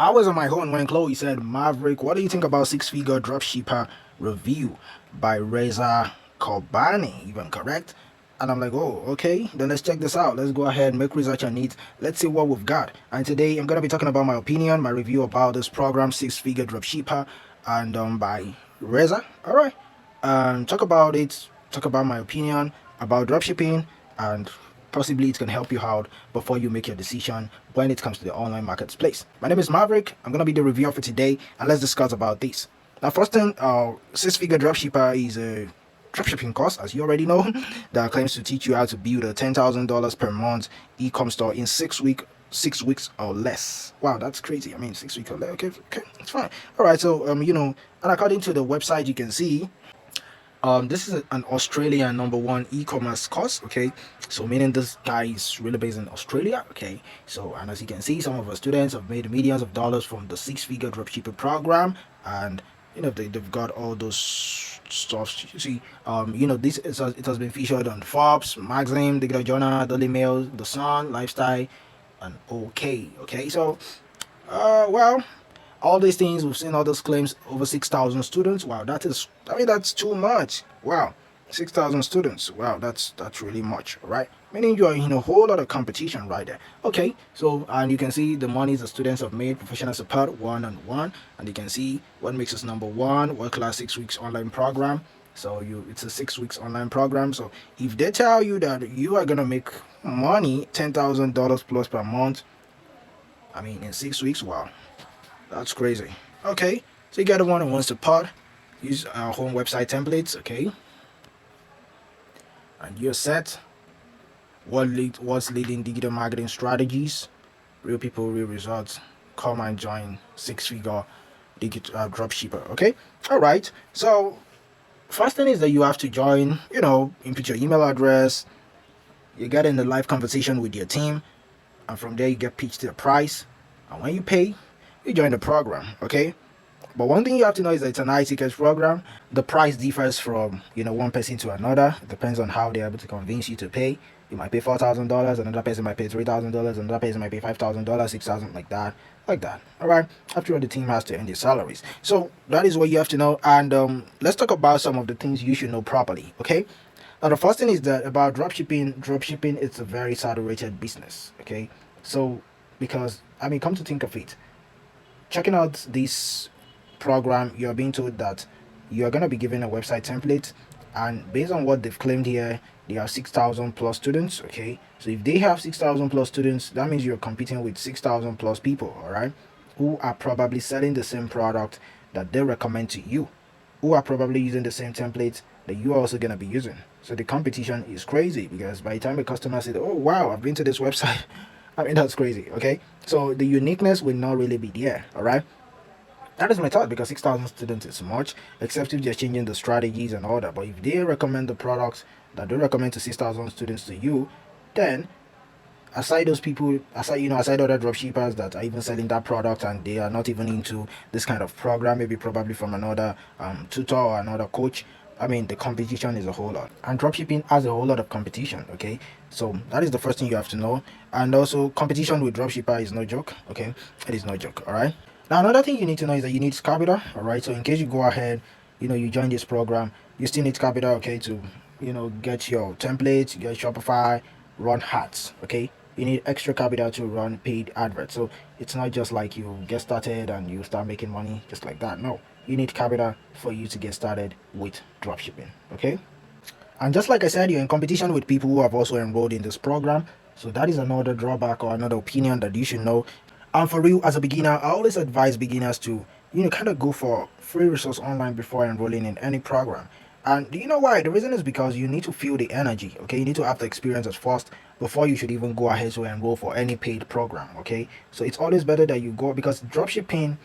I was on my own when Chloe said, Maverick, what do you think about Six Figure Dropshipper Review by Reza Kobani? Even correct? And I'm like, oh, okay, then let's check this out. Let's go ahead, make research on it. Let's see what we've got. And today I'm going to be talking about my opinion, my review about this program, Six Figure Dropshipper, and by Reza. All right. Talk about it, talk about my opinion about dropshipping, and possibly it can help you out before you make your decision when it comes to the online marketplace. My name is Maverick. I'm gonna be the reviewer for today, and let's discuss about this. Now, first thing, six-figure dropshipper is a dropshipping course, as you already know, that claims to teach you how to build a $10,000 per month e-com store in 6 weeks or less. Wow, that's crazy. I mean, 6 weeks or less. Okay, it's fine. All right, so and according to the website, you can see this is an Australian number one e-commerce course. Okay, so meaning this guy is really based in Australia. Okay, so and as you can see, some of our students have made millions of dollars from the six-figure dropshipping program, and they've got all those stuff. You see, this it has been featured on Forbes magazine, Digital Journal, Daily Mail, The Sun, Lifestyle, and okay. So, well, all these things we've seen all those claims over 6,000 students. Wow, that's too much. Wow, 6,000 students. Wow, that's really much. All right, meaning you are in a whole lot of competition right there. Okay, so and you can see the monies the students have made. Professional support one-on-one, and you can see what makes us number one. World class 6 weeks online program. So it's a 6 weeks online program. So if they tell you that you are gonna make money $10,000 plus per month, I mean in 6 weeks, wow, that's crazy. Okay, so you get the one who wants to part. Use our home website templates, okay? And you're set. What's leading digital marketing strategies? Real people, real results. Come and join six-figure digital dropshipper, okay? All right. So first thing is that you have to join. Input your email address. You get in the live conversation with your team, and from there you get pitched the price. And when you pay, you join the program, okay? But one thing you have to know is that it's an high ticket program. The price differs from one person to another. It depends on how they're able to convince you to pay. You might pay $4,000, another person might pay $3,000, another person might pay $5,000, 6,000, like that. All right. After all, the team has to earn their salaries. So that is what you have to know. And let's talk about some of the things you should know properly. Okay. Now the first thing is that about dropshipping. Dropshipping, it's a very saturated business. Okay. So because come to think of it, checking out this program, you're being told that you're going to be given a website template, and based on what they've claimed here, they have 6,000 plus students. Okay, so if they have 6,000 plus students, that means you're competing with 6,000 plus people, all right, who are probably selling the same product that they recommend to you, who are probably using the same templates that you're also going to be using. So the competition is crazy, because by the time a customer says, oh wow, I've been to this website, that's crazy. Okay, so the uniqueness will not really be there. All right, that is my thought, because 6,000 students is much, except if they're changing the strategies and all that. But if they recommend the products that they recommend to 6,000 students to you, then aside those people, aside other dropshippers that are even selling that product and they are not even into this kind of program, maybe probably from another tutor or another coach, the competition is a whole lot, and dropshipping has a whole lot of competition. Okay, so that is the first thing you have to know. And also, competition with dropshipper is no joke. Okay, it is no joke. All right. Now, another thing you need to know is that you need capital. All right. So in case you go ahead, you join this program, you still need capital. Okay, to get your templates, get Shopify, run ads. Okay, you need extra capital to run paid adverts. So it's not just like you get started and you start making money just like that. No, you need capital for you to get started with dropshipping. Okay, and just like I said, you're in competition with people who have also enrolled in this program. So that is another drawback or another opinion that you should know. And for real, as a beginner, I always advise beginners to kind of go for free resource online before enrolling in any program. And do you know why? The reason is because you need to feel the energy. Okay, you need to have the experience at first before you should even go ahead to enroll for any paid program. Okay, so it's always better that you go, because dropshipping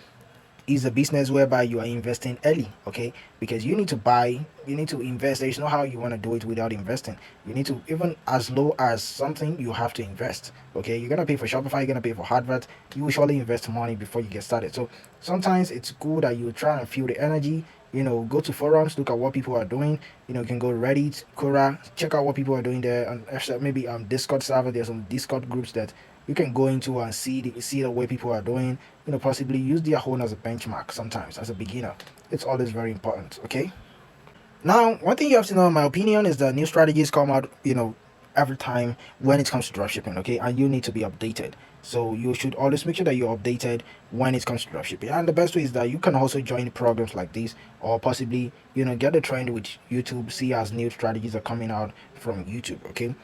is a business whereby you are investing early. Okay, because you need to buy, you need to invest. There's no how you want to do it without investing. You need to, even as low as something, you have to invest. Okay, you're gonna pay for Shopify, you're gonna pay for advert, you usually invest money before you get started. So sometimes it's good that you try and feel the energy. Go to forums, look at what people are doing. You can go Reddit, Quora, check out what people are doing there, and maybe Discord server. There's some Discord groups that you can go into and see the way people are doing, possibly use their own as a benchmark. Sometimes as a beginner, it's always very important. Okay. Now, one thing you have to know, in my opinion, is that new strategies come out, every time when it comes to dropshipping, okay? And you need to be updated. So you should always make sure that you're updated when it comes to dropshipping. And the best way is that you can also join programs like this, or possibly, get a trend with YouTube, see as new strategies are coming out from YouTube, okay?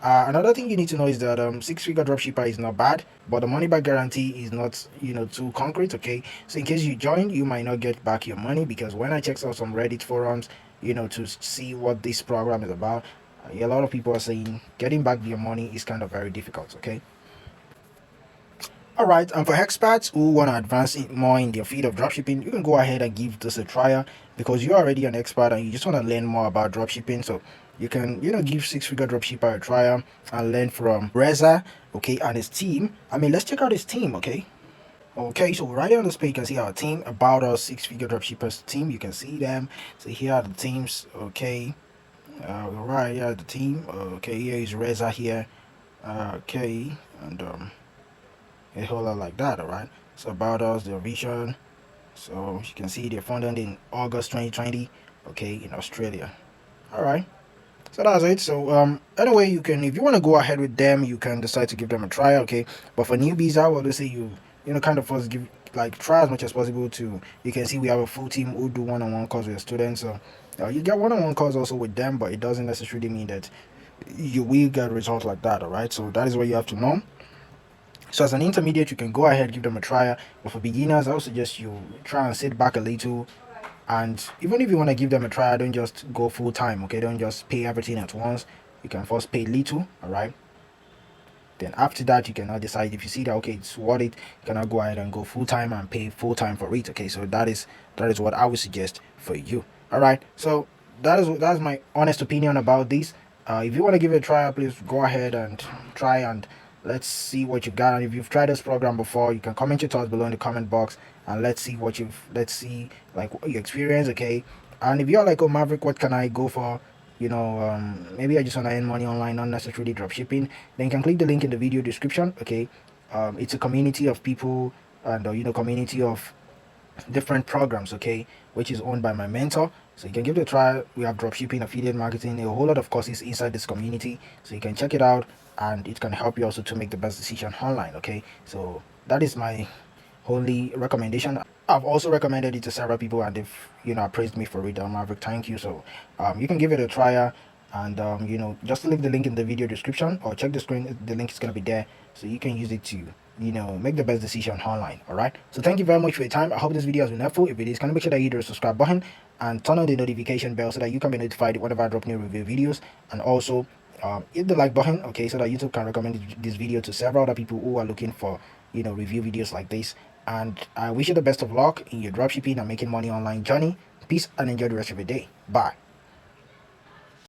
Another thing you need to know is that six-figure dropshipper is not bad, but the money back guarantee is not too concrete. Okay, so in case you join, you might not get back your money, because when I checked out some Reddit forums, to see what this program is about, a lot of people are saying getting back your money is kind of very difficult. Okay. All right, and for experts who want to advance it more in their field of dropshipping, you can go ahead and give this a trial, because you're already an expert and you just want to learn more about dropshipping. So you can, give six-figure dropshipper a trial and learn from Reza, okay, and his team. I mean, let's check out his team, okay? Okay, so right here on this page, you can see our team, about our six-figure dropshippers team. You can see them. So here are the teams, okay. Right here are the team. Okay, here is Reza here. Okay, and a whole lot like that. All right, so about us, their vision. So you can see they're founded in August 2020, okay, in Australia. All right, so that's it. So anyway, you can, if you want to go ahead with them, you can decide to give them a try, okay. But for newbies, I would say kind of first give, like, try as much as possible to. You can see we have a full team who do one-on-one calls with students. So you get one-on-one calls also with them, but it doesn't necessarily mean that you will get results like that. All right, so that is what you have to know. So as an intermediate, you can go ahead, give them a try. But for beginners, I would suggest you try and sit back a little. And even if you want to give them a try, don't just go full time, okay? Don't just pay everything at once. You can first pay little, all right? Then after that, you can now decide, if you see that, okay, it's worth it, you can now go ahead and go full time and pay full time for it, okay? So that is what I would suggest for you. All right, so that's my honest opinion about this. If you want to give it a try, please go ahead and try, and let's see what you got. And if you've tried this program before, you can comment your thoughts below in the comment box, and let's see like what your experience, okay? And if you're like, oh Maverick, what can I go for? Maybe I just want to earn money online, not necessarily drop shipping. Then you can click the link in the video description, okay? It's a community of people, and community of different programs, okay, which is owned by my mentor. So you can give it a try. We have dropshipping, affiliate marketing, a whole lot of courses inside this community, so you can check it out, and it can help you also to make the best decision online, okay? So that is my only recommendation. I've also recommended it to several people, and they've praised me for it. Maverick, thank you. So you can give it a try, and just click the link in the video description, or check the screen. The link is going to be there, so you can use it to make the best decision online. All right, so thank you very much for your time. I hope this video has been helpful. If it is, can you make sure that you hit the subscribe button and turn on the notification bell, so that you can be notified whenever I drop new review videos. And also hit the like button, okay, so that YouTube can recommend this video to several other people who are looking for review videos like this. And I wish you the best of luck in your dropshipping and making money online journey. Peace, and enjoy the rest of your day. Bye.